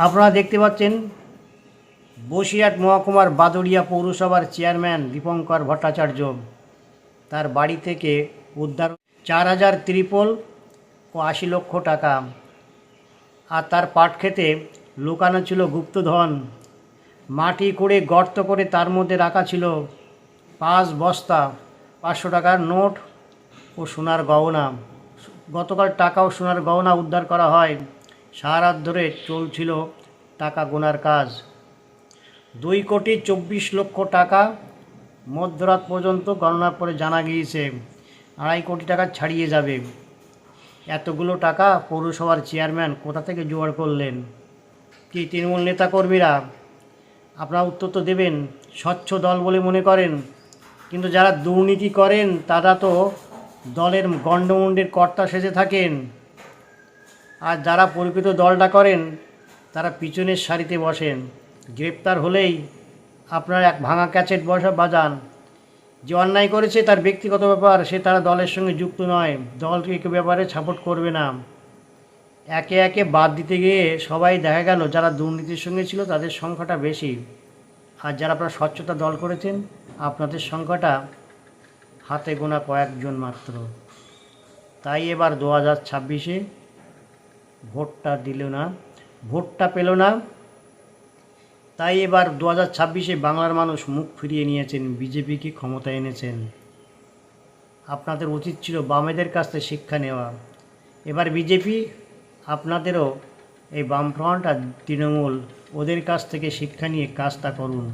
আপনারা দেখতে পাচ্ছেন বসিরহাট মহকুমার বাদুড়িয়া পৌরসভার চেয়ারম্যান দীপঙ্কর ভট্টাচার্য তার বাড়ি থেকে উদ্ধার 4,000 ত্রিপল ও 80 লক্ষ টাকা। আর তার পাটক্ষেতে লুকানো ছিল গুপ্তধন। মাটি করে গর্ত করে তার মধ্যে রাখা ছিল 5 বস্তা 500 টাকার নোট ও সোনার গহনা। গতকাল টাকা ও সোনার গহনা উদ্ধার করা হয়। সারা রাত ধরে চলছিল টাকা গোনার কাজ। 2,24,00,000 টাকা মধ্যরাত পর্যন্ত গণনার পরে জানা গিয়েছে 2.5 কোটি টাকা ছাড়িয়ে যাবে। এতগুলো টাকা পৌরসভার চেয়ারম্যান কোথা থেকে জোগাড় করলেন? কি তৃণমূল নেতাকর্মীরা? আপনারা উত্তর তো দেবেন। স্বচ্ছ দল বলে মনে করেন, কিন্তু যারা দুর্নীতি করেন তারা তো দলের গণ্ডমুণ্ডের কর্তা সেজে থাকেন। আর যারা পরিকৃত দলটা করেন তারা পিছনের সারিতে বসেন। গ্রেপ্তার হলেই আপনারা এক ভাঙা ক্যাসেট বাজান। যে অন্যায় করেছে তার ব্যক্তিগত ব্যাপার, সে তারা দলের সঙ্গে যুক্ত নয়, দলকে এই ব্যাপারে সাপোর্ট করবে না। একে একে বাদ দিতে গিয়ে সবাই দেখা গেল যারা দুর্নীতির সঙ্গে ছিল তাদের সংখ্যাটা বেশি, আর যারা আপনারা স্বচ্ছতা দল করেছেন আপনাদের সংখ্যাটা হাতে গোনা কয়েকজন মাত্র। তাই এবার 2026-এ ভোটটা দিল না, ভোটটা পেল না। তাই এবার 2026-এ বাংলার মানুষ মুখ ফিরিয়ে নিয়েছেন, বিজেপিকে ক্ষমতায় এনেছেন। আপনাদের উচিত ছিল বামেদের কাছ থেকে শিক্ষা নেওয়া। এবার বিজেপি আপনাদেরও এই বামফ্রন্ট আর তৃণমূল ওদের কাছ থেকে শিক্ষা নিয়ে কাজটা করুন।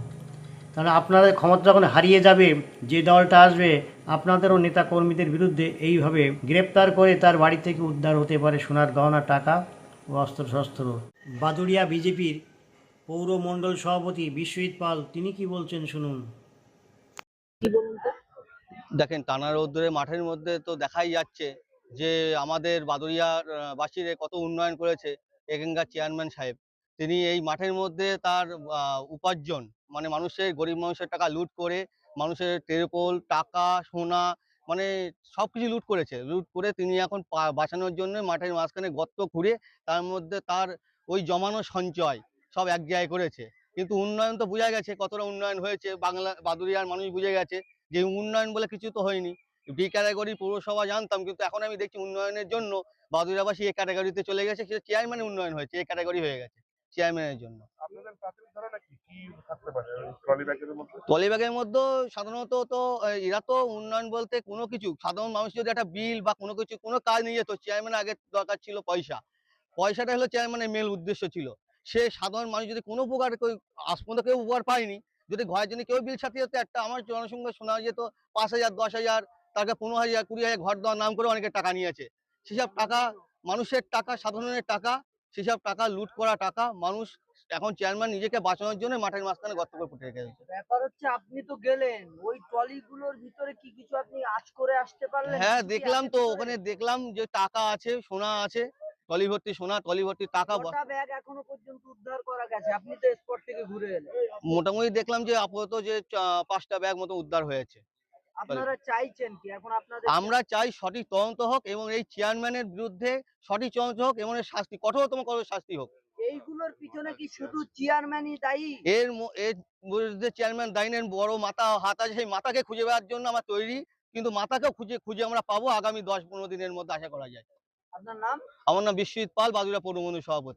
তাহলে আপনাদের ক্ষমতা যখন হারিয়ে যাবে, যে দলটা আসবে আপনাদেরও নেতা কর্মীদের বিরুদ্ধে এইভাবে গ্রেপ্তার করে তার বাড়ি থেকে উদ্ধার হতে পারে সোনার গহনা, টাকা ও অস্ত্রশস্ত্র। বাদুড়িয়া বিজেপির পৌর মণ্ডল সভাপতি বিশ্বজিৎ পাল তিনি কি বলছেন শুনুন। দেখেন, টানা রোদ্দুরে মাঠের মধ্যে তো দেখাই যাচ্ছে যে আমাদের বাদুড়িয়ার বাসীর কত উন্নয়ন করেছে এখানকার চেয়ারম্যান সাহেব। তিনি এই মাঠের মধ্যে তার উপার্জন, মানে মানুষের, গরিব মানুষের টাকা লুট করে, মানুষের টেরপোল, টাকা, সোনা, মানে সবকিছু লুট করেছে। লুট করে তিনি এখন বাঁচানোর জন্য মাঠের মাঝখানে গর্ত খুঁড়ে তার মধ্যে তার ওই জমানো সঞ্চয় সব এক জায়গায় করেছে। কিন্তু উন্নয়ন তো বোঝা গেছে কতটা উন্নয়ন হয়েছে, বাদুড়িয়ার মানুষ বুঝে গেছে যে উন্নয়ন বলে কিছু তো হয়নি। বি ক্যাটাগরি পৌরসভা জানতাম, কিন্তু এখন আমি দেখছি উন্নয়নের জন্য বাদুড়িয়াবাসী এ ক্যাটাগরিতে চলে গেছে। সেটা চেয়ারম্যানের উন্নয়ন হয়েছে, এ ক্যাটাগরি হয়ে গেছে চেয়ারম্যানের জন্য। ট্রলি ব্যাগের মধ্যে সাধারণত তো এরা তো উন্নয়ন বলতে কোনো কিছু, সাধারণ মানুষ যদি একটা বিল বা কোনো কিছু, কোনো কাজ নিয়ে যেত, চেয়ারম্যান আগে দরকার ছিল পয়সা। পয়সাটা হলো চেয়ারম্যানের মেন উদ্দেশ্য ছিল। সে সাধারণ মানুষ যদি কোনো প্রকার আজ পর্যন্ত কেউ উপকার পায়নি। যদি ঘরের জন্য কেউ বিল ছাপিয়ে যেত, একটা আমার জনসংখ্যা শোনা যেত 5,000, 10,000, তাকে 15,000, 20,000 ঘর দেওয়ার নাম করে অনেকে টাকা নিয়েছে। সেসব টাকা মানুষের টাকা, সাধারণের টাকা, সেসব টাকা লুট করা টাকা মানুষ এখন চেয়ারম্যান নিজেকে বাঁচানোর জন্য মাঠের মাঝখানে গর্ত করে পুঁতে রেখেছে। ব্যাপার হচ্ছে আপনি তো গেলেন ওই ট্রলিগুলোর ভিতরে কি কিছু আপনি আঁচ করে আসতে পারলেন? হ্যাঁ, কি কি দেখলাম আছে তো, ভিতরে? ওখানে দেখলাম যে টাকা আছে, সোনা আছে, ট্রলি ভর্তি সোনা, ট্রলি ভর্তি টাকা। কটা ব্যাগ এখনো পর্যন্ত উদ্ধার করা গেছে? আপনি তো স্পট থেকে ঘুরে এলেন। মোটামুটি দেখলাম যে আপাতত যে 5টা ব্যাগ মতো উদ্ধার হয়েছে। আপনারা চাইছেন কি এখন আপনাদের? আমরা চাই সঠিক তদন্ত হোক এবং এই চেয়ারম্যানের বিরুদ্ধে সঠিক তদন্ত হোক এবং এর শাস্তি, কঠোরতম শাস্তি হোক। এইগুলোর পিছনে কি শুধু চেয়ারম্যানই দায়ী? এর বিরুদ্ধে চেয়ারম্যান দায়ী নেন, বড় মাথা হাত আছে, সেই মাথাকে খুঁজে বেড়ার জন্য আমরা তৈরি, কিন্তু মাথাকেও খুঁজে খুঁজে আমরা পাবো আগামী 10-15 দিনের মধ্যে, আশা করা যায়। আপনার নাম? আমার নাম বিশ্বজিৎ পাল, বাদুড়িয়া পৌর মণ্ডল সভাপতি।